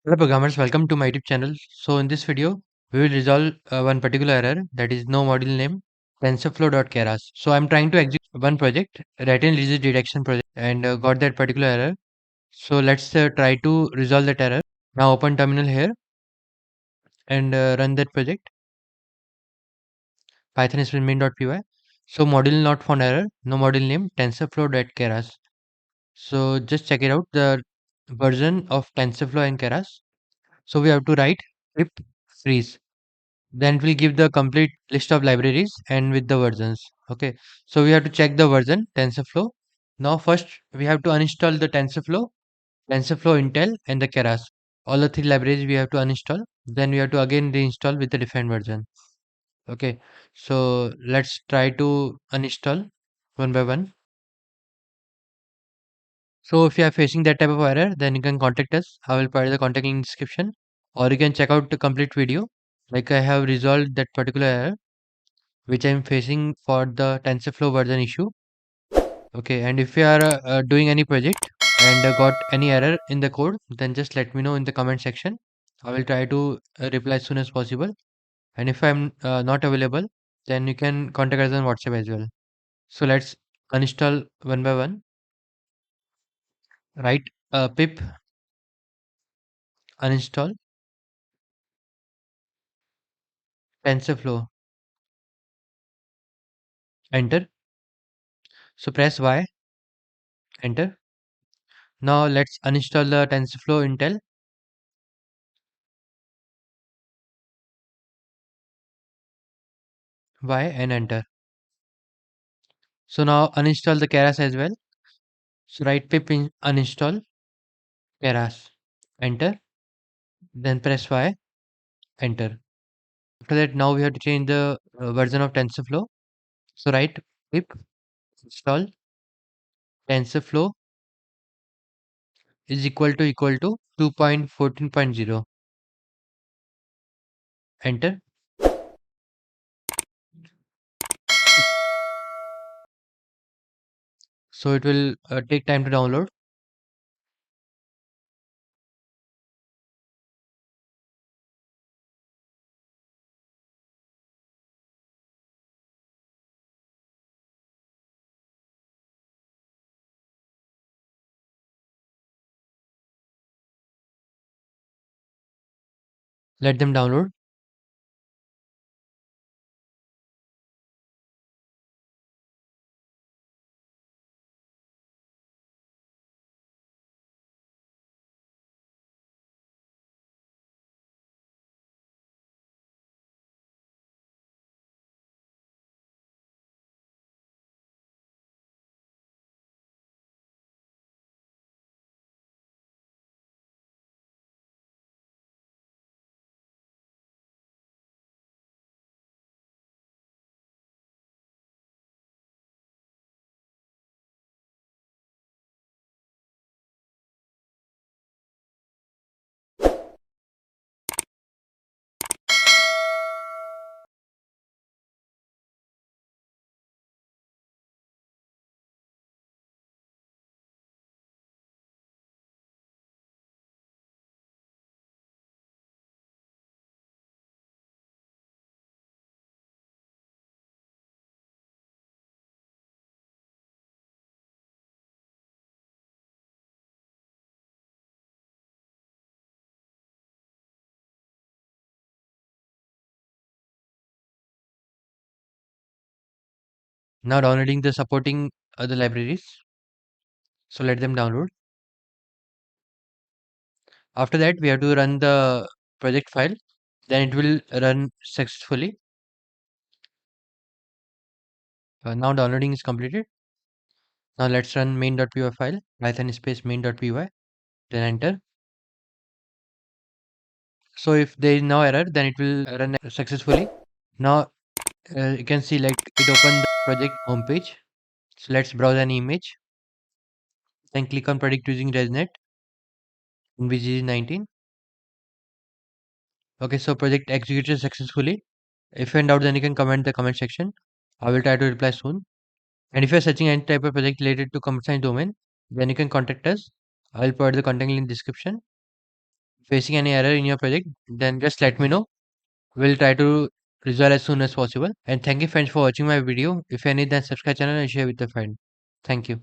Hello programmers, welcome to my YouTube channel. So in this video, we will resolve one particular error, that is no module name TensorFlow.Keras. So I'm trying to execute one project, write-in disease detection project, and got that particular error. So let's try to resolve that error. Now open terminal here and run that project. Python is main.py. So module not found error, no module name TensorFlow.Keras. So just check it out, the version of TensorFlow and Keras. So we have to write pip freeze. Then it will give the complete list of libraries and with the versions. Okay, so we have to check the version TensorFlow. Now first we have to uninstall the TensorFlow Intel and the Keras. All the three libraries we have to uninstall. Then we have to again reinstall with the defined version. Okay, so let's try to uninstall one by one. So if you are facing that type of error, then you can contact us. I will provide the contact link in description, or you can check out the complete video. Like I have resolved that particular error which I'm facing for the TensorFlow version issue. Okay, and if you are doing any project and got any error in the code, then just let me know in the comment section. I will try to reply as soon as possible. And if I'm not available, then you can contact us on WhatsApp as well. So let's uninstall one by one. Write pip uninstall TensorFlow. Enter. So press Y. Enter. Now let's uninstall the TensorFlow Intel. Y and enter. So now uninstall the Keras as well. So write pip uninstall Keras. Enter. Then press Y. Enter. After that, now we have to change the version of TensorFlow. So write pip install TensorFlow is equal to 2.14.0. Enter. So it will take time to download. Let them download. Now downloading the supporting other libraries. So let them download. After that, we have to run the project file. Then it will run successfully. Now downloading is completed. Now let's run main.py file, python space main.py, then enter. So if there is no error, then it will run successfully. Now you can see like it opened the project homepage. So let's browse an image. Then click on predict using ResNet in VGG19. Okay, so project executed successfully. If you're in doubt, then you can comment the comment section. I will try to reply soon. And if you're searching any type of project related to computer science domain, then you can contact us. I will provide the contact link in description. facing any error in your project, then just let me know. We'll try to resolve as soon as possible. And thank you friends for watching my video. If you need, then subscribe channel and share with your friend. Thank you.